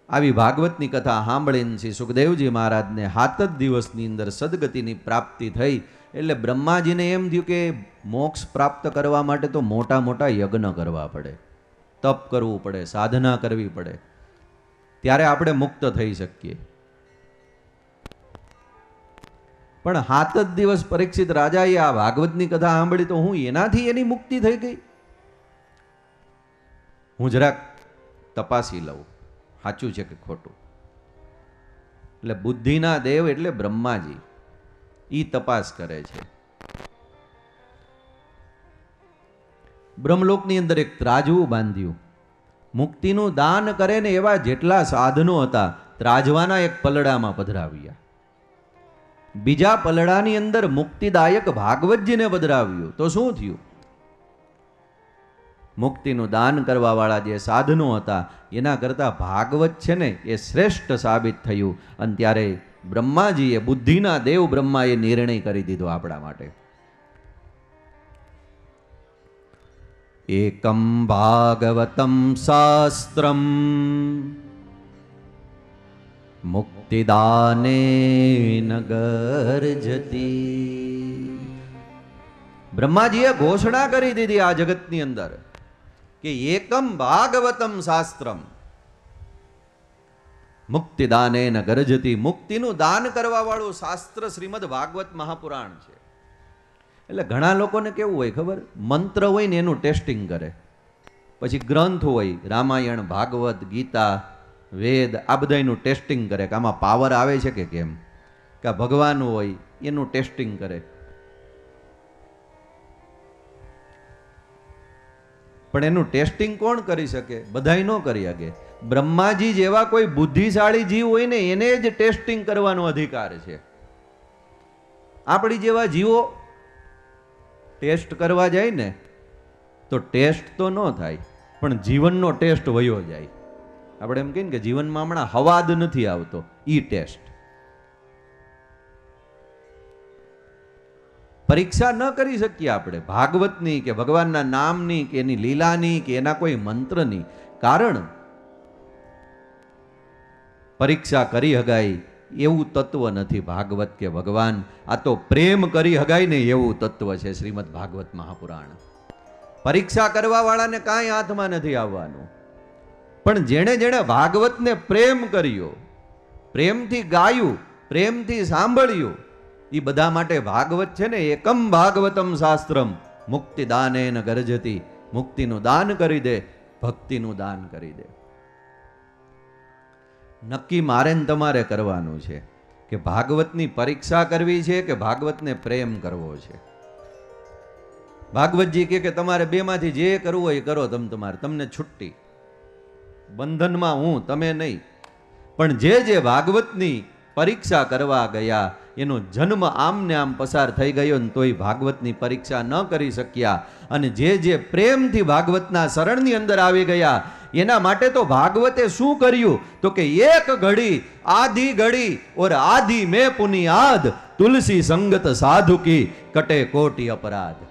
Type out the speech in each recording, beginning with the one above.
આવી ભાગવતની કથા સાંભળીને શ્રી સુખદેવજી મહારાજને 7 જ દિવસની અંદર સદગતિની પ્રાપ્તિ થઈ. એટલે બ્રહ્માજીને એમ થયું કે મોક્ષ પ્રાપ્ત કરવા માટે તો મોટા મોટા યજ્ઞ કરવા પડે, તપ કરવું પડે, સાધના કરવી પડે, ત્યારે આપણે મુક્ત થઈ શકીએ. પણ 7 જ દિવસ પરીક્ષિત રાજાએ આ ભાગવતની કથા સાંભળી તો હું એનાથી એની મુક્તિ થઈ ગઈ. હું જરાક તપાસી લઉં સાચું છે કે ખોટું. એટલે બુદ્ધિના દેવ એટલે બ્રહ્માજી ઈ તપાસ કરે છે. બ્રહ્મલોકની અંદર એક ત્રાજવું બાંધ્યું. મુક્તિનું દાન કરે ને એવા જેટલા સાધનો હતા ત્રાજવાના એક પલડામાં પધરાવ્યા. બીજા પલડાની અંદર મુક્તિદાયક ભાગવતજીને પધરાવ્યું. તો શું થયું? મુક્તિનું દાન કરવા વાળા જે સાધનો હતા એના કરતા ભાગવત છે ને એ શ્રેષ્ઠ સાબિત થયું. અને ત્યારે બ્રહ્માજીએ, બુદ્ધિના દેવ બ્રહ્માએ નિર્ણય કરી દીધો આપણા માટે. એકમ ભાગવતમ શાસ્ત્રમ મુક્તિદાને ગર્જતી. બ્રહ્માજીએ ઘોષણા કરી દીધી આ જગતની અંદર કે એકમ ભાગવતમ શાસ્ત્રમ મુક્તિદાને ગર્જતી. મુક્તિનું દાન કરવા વાળું શાસ્ત્ર શ્રીમદ ભાગવત મહાપુરાણ છે. એટલે ઘણા લોકોને કેવું હોય ખબર? મંત્ર હોય ને એનું ટેસ્ટિંગ કરે, પછી ગ્રંથ હોય રામાયણ, ભાગવત, ગીતા, વેદ, આ બધાનું ટેસ્ટિંગ કરે કે આમાં પાવર આવે છે કે કેમ. કે ભગવાન હોય એનું ટેસ્ટિંગ કરે. પણ એનું ટેસ્ટિંગ કોણ કરી શકે? બધાય ન કરી શકે. બ્રહ્માજી જેવા કોઈ બુદ્ધિશાળી જીવ હોય ને એને જ ટેસ્ટિંગ કરવાનો અધિકાર છે. આપણી જેવા જીવો ટેસ્ટ કરવા જાય ને તો ટેસ્ટ તો ન થાય, પણ જીવનનો ટેસ્ટ વયો જાય. આપણે એમ કહીએ ને કે જીવનમાં હમણાં હવાદ નથી આવતો, ઈ ટેસ્ટ. પરીક્ષા ન કરી શકીએ આપણે ભાગવતની કે ભગવાનના નામની કે એની લીલાની કે એના કોઈ મંત્રની. કારણ પરીક્ષા કરી હગાય એવું તત્વ નથી ભાગવત કે ભગવાન. આ તો પ્રેમ કરી હગાય ને એવું તત્વ છે શ્રીમદ ભાગવત મહાપુરાણ. પરીક્ષા કરવા વાળાને કાંઈ હાથમાં નથી આવવાનું. પણ જેણે જેણે ભાગવતને પ્રેમ કર્યો, પ્રેમથી ગાયું, પ્રેમથી સાંભળ્યું, એ બધા માટે ભાગવત છે ને એકમ ભાગવતમ શાસ્ત્રમ મુક્તિદાને ગર્જતી. મુક્તિનું દાન કરી દે, ભક્તિનું દાન કરી દે. નક્કી મારે ને તમારે કરવાનું છે કે ભાગવતની પરીક્ષા કરવી છે કે ભાગવતને પ્રેમ કરવો છે. ભાગવતજી કે તમારે બેમાંથી જે કરવું હોય કરો, તમારે, તમને છુટ્ટી. બંધનમાં હું, તમે નહીં. પણ જે ભાગવતની પરીક્ષા કરવા ગયા એનો જન્મ આમને આમ પસાર થઈ ગયો ને તોય ભાગવતની પરીક્ષા ન કરી શક્યા. અને જે પ્રેમથી ભાગવતના શરણની અંદર આવી ગયા એના માટે તો ભાગવતે શું કર્યું? તો કે એક ઘડી આધી ઘડી ઓર આધી મેં પુનિયાદ તુલસી સંગત સાધુ કી કટે કોટી અપરાધ.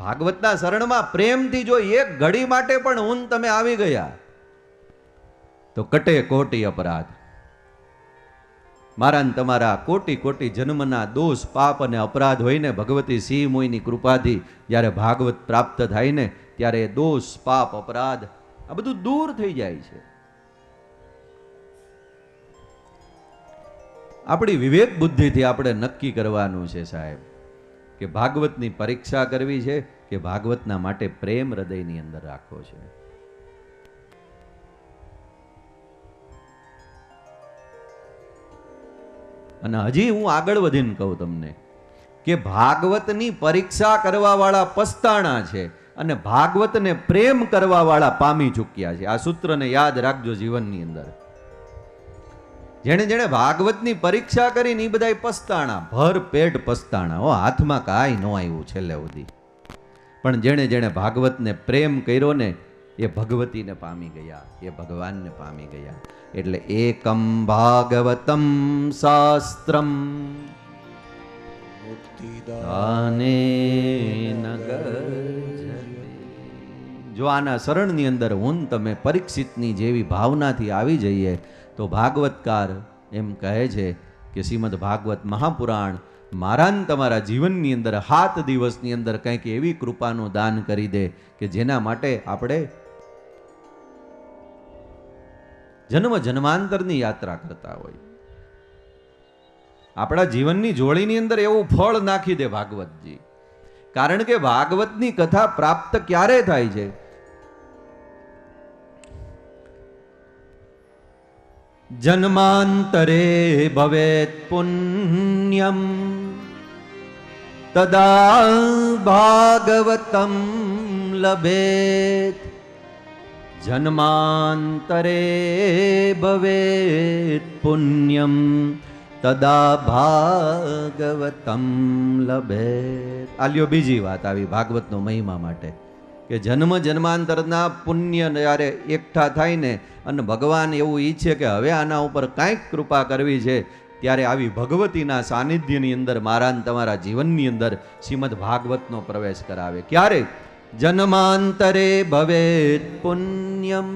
ભાગવતના શરણમાં પ્રેમથી જો એક ઘડી માટે પણ હું તમે આવી ગયા તો કટે કોટી અપરાધ. મારા ને તમારા કોટી કોટી જન્મના દોષ, પાપ અને અપરાધ હોય ને ભગવતી સિંહ મોઈની કૃપાથી જ્યારે ભાગવત પ્રાપ્ત થાય ને ત્યારે દોષ, પાપ, અપરાધ આ બધું દૂર થઈ જાય છે. આપણી વિવેક બુદ્ધિથી આપણે નક્કી કરવાનું છે સાહેબ કે ભાગવતની પરીક્ષા કરવી છે કે ભાગવતના માટે પ્રેમ હૃદયની અંદર રાખવો છે. અને હજી હું આગળ વધીને કહું તમને કે ભાગવતની પરીક્ષા કરવા વાળા પસ્તાણા છે અને ભાગવતને પ્રેમ કરવા વાળા પામી ચૂક્યા છે. આ સૂત્રને યાદ રાખજો જીવનની અંદર. જેણે જેણે ભાગવતની પરીક્ષા કરીને એ બધા પસ્તાણા, ભર પેટ પસ્તાણા. હાથમાં કાંઈ ન આવ્યું છેલ્લે સુધી. પણ જેણે જેણે ભાગવતને પ્રેમ કર્યો ને એ ભગવતીને પામી ગયા, એ ભગવાનને પામી ગયા. એટલે એકમ ભાગવતમ શાસ્ત્રમ મુક્તિદાને ગર્જતી. જો આના શરણની અંદર હું ને તમે પરીક્ષિતની જેવી ભાવનાથી આવી જઈએ તો ભાગવતકાર એમ કહે છે કે શ્રીમદ ભાગવત મહાપુરાણ મારા ને તમારા જીવનની અંદર 7 દિવસની અંદર કંઈક એવી કૃપાનું દાન કરી દે કે જેના માટે આપણે જન્મ જન્માંતરની યાત્રા કરતા હોય. આપણા જીવનની જોડીની અંદર એવું ફળ નાખી દે ભાગવતજી. કારણ કે ભાગવતની કથા પ્રાપ્ત ક્યારે થાય છે? જન્માંતરે ભવેત પુણ્યમ તદા ભાગવતમ લભેત. જન્માંતરે ભવેત પુણ્યમ તદા ભાગવતમ લભેત. આ લ્યો બીજી વાત આવી ભાગવતનો મહિમા માટે કે જન્મ જન્માંતરના પુણ્ય જ્યારે એકઠા થાય ને અને ભગવાન એવું ઈચ્છે કે હવે આના ઉપર કાંઈક કૃપા કરવી છે ત્યારે આવી ભગવતીના સાનિધ્યની અંદર મારા ને તમારા જીવનની અંદર શ્રીમદ ભાગવતનો પ્રવેશ કરાવે. ક્યારે? જન્માંતરે ભવેત પુણ્યમ.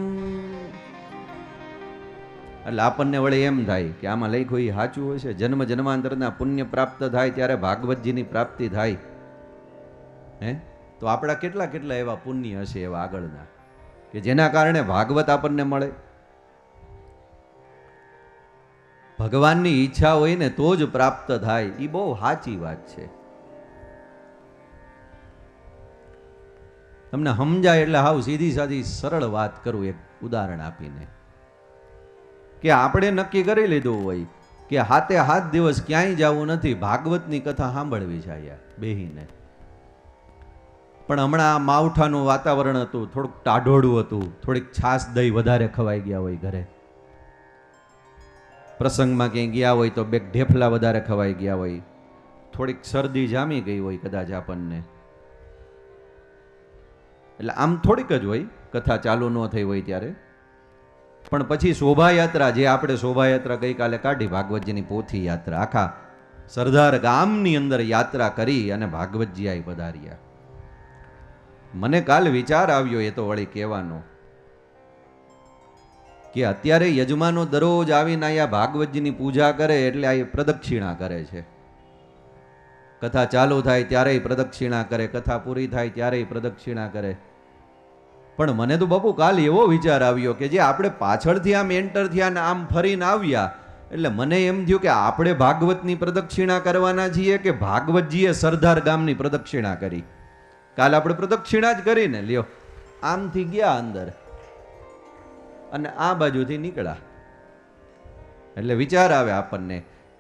એટલે આપણને વળે એમ થાય કે આમાં લખ્યું એ સાચું હશે. જન્મ જન્માંતરના પુણ્ય પ્રાપ્ત થાય ત્યારે ભાગવતજીની પ્રાપ્તિ થાય. હે તો આપણા કેટલા કેટલા એવા પુણ્ય હશે એવા આગળના કે જેના કારણે ભાગવત આપણને મળે. ભગવાનની ઈચ્છા હોય ને તો જ પ્રાપ્ત થાય. એ બહુ સાચી વાત છે. તમને સમજાય એટલે હાવ સીધી સાધી સરળ વાત કરું એક ઉદાહરણ આપીને કે આપણે નક્કી કરી લીધું હોય કે 7 દિવસ ક્યાંય જવું નથી, ભાગવતની કથા સાંભળવી છે અહીંયા બેહીને. પણ હમણાં માવઠાનું વાતાવરણ હતું, થોડુંક ટાઢોળું હતું, થોડીક છાશ દહીં વધારે ખવાઈ ગયા હોય, ઘરે પ્રસંગમાં ક્યાંય ગયા હોય તો 2 ઢેફલા વધારે ખવાઈ ગયા હોય, થોડીક શરદી જામી ગઈ હોય કદાચ આપણને. એટલે આમ થોડીક જ હોય, કથા ચાલુ ન થઈ હોય ત્યારે. પણ પછી શોભાયાત્રા, જે આપણે શોભાયાત્રા ગઈકાલે કાઢી, ભાગવતજીની પોથી યાત્રા, આખા સરદાર ગામની અંદર યાત્રા કરી અને ભાગવતજી આવી પધાર્યા. મને કાલ વિચાર આવ્યો એ તો વળી કહેવાનો કે અત્યારે યજમાનો દરરોજ આવીને અહીંયા ભાગવતજીની પૂજા કરે એટલે આ પ્રદક્ષિણા કરે છે. કથા ચાલુ થાય ત્યારે પ્રદક્ષિણા કરે, કથા પૂરી થાય ત્યારે પ્રદક્ષિણા કરે. પણ મને તો બાપુ કાલ એવો વિચાર આવ્યો કે જે આપણે પાછળથી આમ એન્ટર થયા ને આમ ફરીને આવ્યા, એટલે મને એમ થયું કે આપણે ભાગવતની પ્રદક્ષિણા કરવાના છીએ કે ભાગવતજીએ સરદાર ગામની પ્રદક્ષિણા કરી. કાલ આપણે પ્રદક્ષિણા જ કરીને લ્યો, આમથી ગયા અંદર અને આ બાજુથી નીકળ્યા. એટલે વિચાર આવે આપણને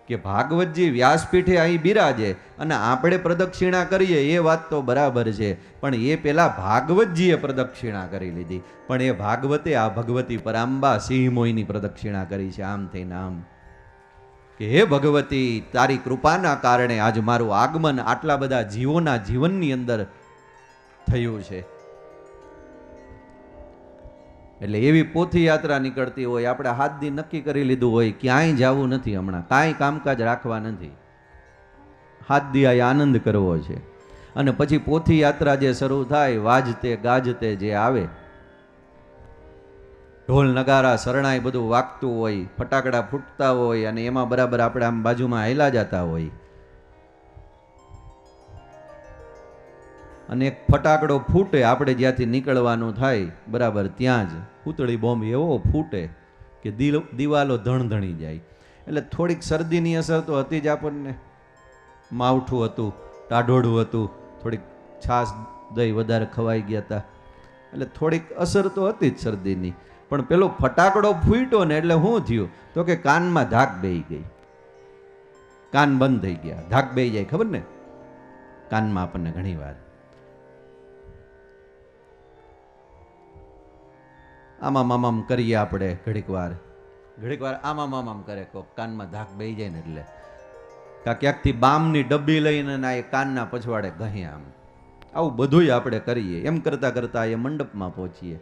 કે ભાગવતજી વ્યાસપીઠે અહીં બિરાજે અને આપણે પ્રદક્ષિણા કરીએ એ વાત તો બરાબર છે, પણ એ પેલા ભાગવતજીએ પ્રદક્ષિણા કરી લીધી. પણ એ ભાગવતે આ ભગવતી પરાંબા સિંહમોઈની પ્રદક્ષિણા કરી છે આમ થઈને આમ કે હે ભગવતી, તારી કૃપાના કારણે આજ મારું આગમન આટલા બધા જીવોના જીવનની અંદર થયું છે. એટલે એવી પોથી યાત્રા નીકળતી હોય, આપણે 7 દી નક્કી કરી લીધું હોય ક્યાંય જવું નથી, હમણાં કાંઈ કામકાજ રાખવા નથી, 7 દી આ આનંદ કરવો છે. અને પછી પોથી યાત્રા જે શરૂ થાય, વાજતે ગાજતે જે આવે, ઢોલ નગારા શરણાઈ બધું વાગતું હોય, ફટાકડા ફૂટતા હોય અને એમાં બરાબર આપણે આમ બાજુમાં હાલ્યા જતા હોય. અને એક ફટાકડો ફૂટે, આપણે જ્યાંથી નીકળવાનું થાય બરાબર ત્યાં જ પૂતળી બોમ્બ એવો ફૂટે કે દિવાલો ધણધણી જાય. એટલે થોડીક શરદીની અસર તો હતી જ આપણને. માવઠું હતું, ટાઢોળું હતું, થોડીક છાશ દહીં વધારે ખવાઈ ગયા હતા, એટલે થોડીક અસર તો હતી જ શરદીની. પણ પેલો ફટાકડો ફૂટ્યો ને એટલે શું થયું તો કે કાનમાં ધાક બેહી ગઈ, કાન બંધ થઈ ગયા. ધાક બેહી જાય ખબર ને કાનમાં આપણને ઘણી વાર. આમામ આમામ કરીએ આપણે ઘડીક વાર આમામ આમામ કરે, કાનમાં ધાક બેહી જાય ને એટલે ક્યાંકથી બામની ડબ્બી લઈને ના એ કાનના પછવાડે ગહે આમ. આવું બધુંય આપણે કરીએ. એમ કરતા કરતા એ મંડપમાં પહોંચીએ,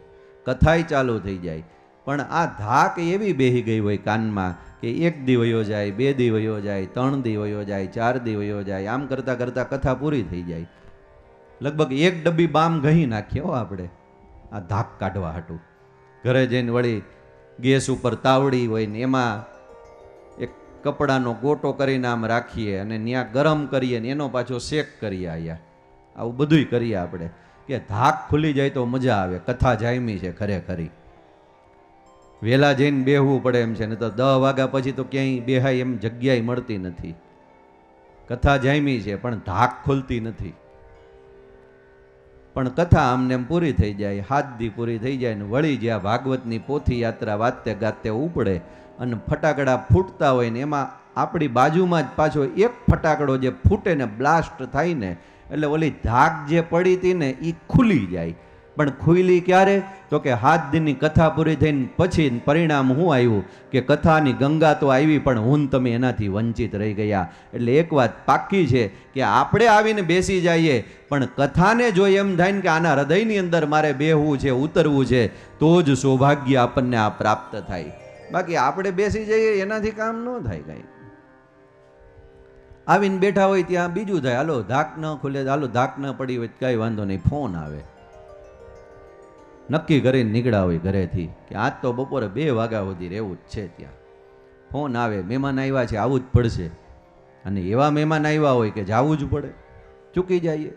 કથાય ચાલુ થઈ જાય. પણ આ ધાક એવી બેહી ગઈ હોય કાનમાં કે 1 દી વયો જાય, 2 દી વયો જાય, 3 દી વયો જાય, 4 દી વયો જાય. આમ કરતા કરતા કથા પૂરી થઈ જાય. લગભગ 1 ડબ્બી બામ ગહી નાખીએ હો આપણે. આ ધાક કાઢવા હાટું. ઘરે જઈને વળી ગેસ ઉપર તાવડી હોય ને એમાં એક કપડાનો ગોટો કરીને આમ રાખીએ અને ત્યાં ગરમ કરીએ ને એનો પાછો શેક કરીએ. અહીંયા આવું બધુંય કરીએ આપણે કે ધાક ખુલી જાય તો મજા આવે. કથા જાયમી છે ખરેખરી. વહેલા જઈને બેહવું પડે એમ છે, ને તો 10 વાગ્યા પછી તો ક્યાંય બેહાય એમ જગ્યાએ મળતી નથી. કથા જાયમી છે પણ ધાક ખુલતી નથી. પણ કથા આમને એમ પૂરી થઈ જાય, 7 દી પૂરી થઈ જાય ને વળી જ્યાં ભાગવતની પોથી યાત્રા વાતે ગાતે ઉપડે અને ફટાકડા ફૂટતા હોય ને એમાં આપણી બાજુમાં જ પાછો એક ફટાકડો જે ફૂટે ને બ્લાસ્ટ થાય ને એટલે ઓલી ધાક જે પડી હતી ને એ ખુલી જાય. પણ ખુલી ક્યારે? તો કે 7 દિનની કથા પૂરી થઈને પછી પરિણામ શું આવ્યું કે કથાની ગંગા તો આવી પણ હું તમે એનાથી વંચિત રહી ગયા. એટલે એક વાત પાક્કી છે કે આપણે આવીને બેસી જઈએ પણ કથાને જો એમ થાય ને કે આના હૃદયની અંદર મારે બેહવું છે, ઉતરવું છે, તો જ સૌભાગ્ય આપણને આ પ્રાપ્ત થાય. બાકી આપણે બેસી જઈએ એનાથી કામ ન થાય કાંઈ. આવીને બેઠા હોય ત્યાં બીજું થાય, હાલો ધાક ન ખુલે, હાલો ધાક ન પડી હોય કાંઈ વાંધો નહીં, ફોન આવે. નક્કી કરીને નીકળ્યા હોય ઘરેથી કે આજ તો બપોરે 2 વાગ્યા સુધી રહેવું જ છે. ત્યાં ફોન આવે, મહેમાન આવ્યા છે, આવવું જ પડશે. અને એવા મહેમાન આવ્યા હોય કે જવું જ પડે, ચૂકી જઈએ.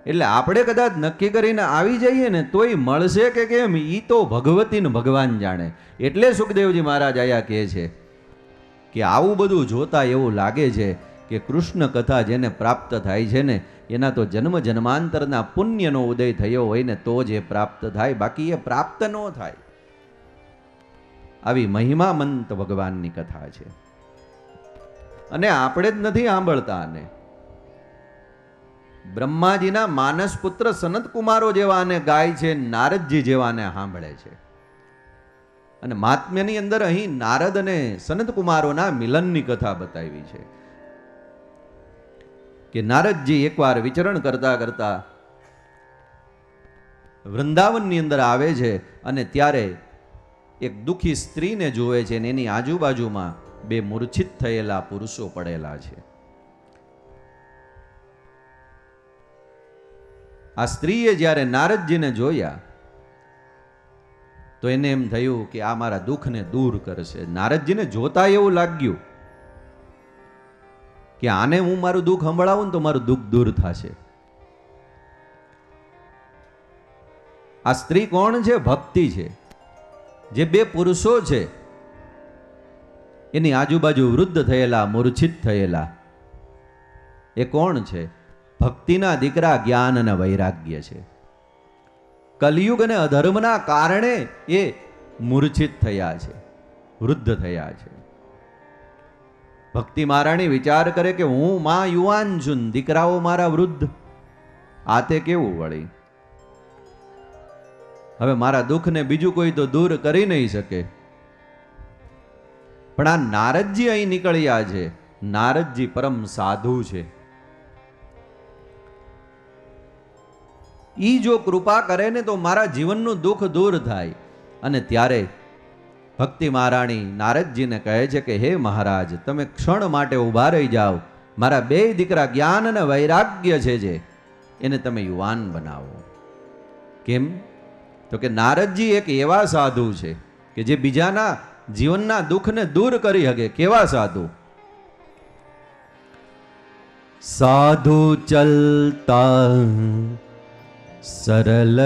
એટલે આપણે કદાચ નક્કી કરીને આવી જઈએ ને તોય મળશે કે કેમ એ તો ભગવતીને ભગવાન જાણે. એટલે સુખદેવજી મહારાજ આયા કહે છે કે આવું બધું જોતા એવું લાગે છે કે કૃષ્ણ કથા જેને પ્રાપ્ત થાય છે ને એના તો જન્મ જન્માંતરના પુણ્યનો ઉદય થયો હોય ને તો જ એ પ્રાપ્ત થાય, બાકી એ પ્રાપ્ત ન થાય. આવી મહિમામંત ભગવાનની કથા છે અને આપણે જ નથી સાંભળતા. અને બ્રહ્માજીના માનસ પુત્ર સનત કુમારો જેવાને ગાય છે, નારદજી જેવાને સાંભળે છે. અને મહાત્મ્યની અંદર અહીં નારદ અને સનત કુમારોના મિલનની કથા બતાવી છે કે નારદજી એકવાર વિચરણ કરતા કરતા વૃંદાવનની અંદર આવે છે અને ત્યારે એક દુઃખી સ્ત્રીને જુએ છે અને એની આજુબાજુમાં 2 મૂર્છિત થયેલા પુરુષો પડેલા છે. આ સ્ત્રીએ જ્યારે નારદજીને જોયા તો એને એમ થયું કે આ મારા દુઃખને દૂર કરશે. નારદજીને જોતા એવું લાગ્યું કે આને હું મારું દુઃખ સંભળાવું ને તો મારું દુઃખ દૂર થશે. આ સ્ત્રી કોણ છે? ભક્તિ છે. જે 2 પુરુષો છે એની આજુબાજુ વૃદ્ધ થયેલા, મૂર્છિત થયેલા, એ કોણ છે? ભક્તિના દીકરા જ્ઞાન અને વૈરાગ્ય છે. કલિયુગ અને અધર્મના કારણે એ મૂર્છિત થયા છે, વૃદ્ધ થયા છે. ભક્તિ મહારાણી વિચાર કરે કે હું માં યુવાન છું, દીકરાઓ મારા વૃદ્ધ, આ તે કેવું વળી? હવે મારા દુઃખને બીજું કોઈ તો દૂર કરી નહીં શકે. પણ આ નારદજી અહીં નીકળ્યા છે. નારદજી પરમ સાધુ છે. ઈ જો કૃપા કરે ને તો મારા જીવનનું દુઃખ દૂર થાય. અને ત્યારે ભક્તિ મહારાણી નારદજીને કહે છે કે હે મહારાજ, તમે ક્ષણ માટે ઊભા રહી જાઓ. મારા 2 દીકરા જ્ઞાન અને વૈરાગ્ય છે જે એને તમે યુવાન બનાવો. કેમ? તો કે નારદજી એક એવા સાધુ છે કે જે બીજાના જીવનના દુઃખને દૂર કરી શકે. કેવા સાધુ? સાધુ ચલતા સરલ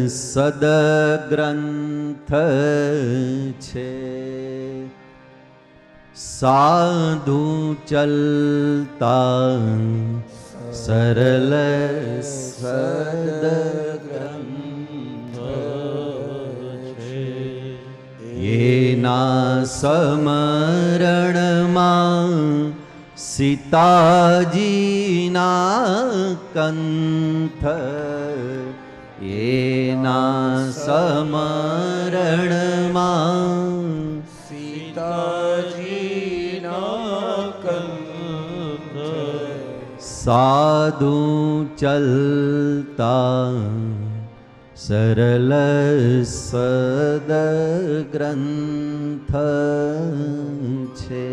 સદગ્રંથ છે, સાધુ ચલતા સરલ સદગ્રંથ છે, એના સમરણમાં સીતાજીના કંથ, એના સમરણમાં સીતાજીના કંથ, સાધુ ચલતા સરલ સદગ્રંથ છે.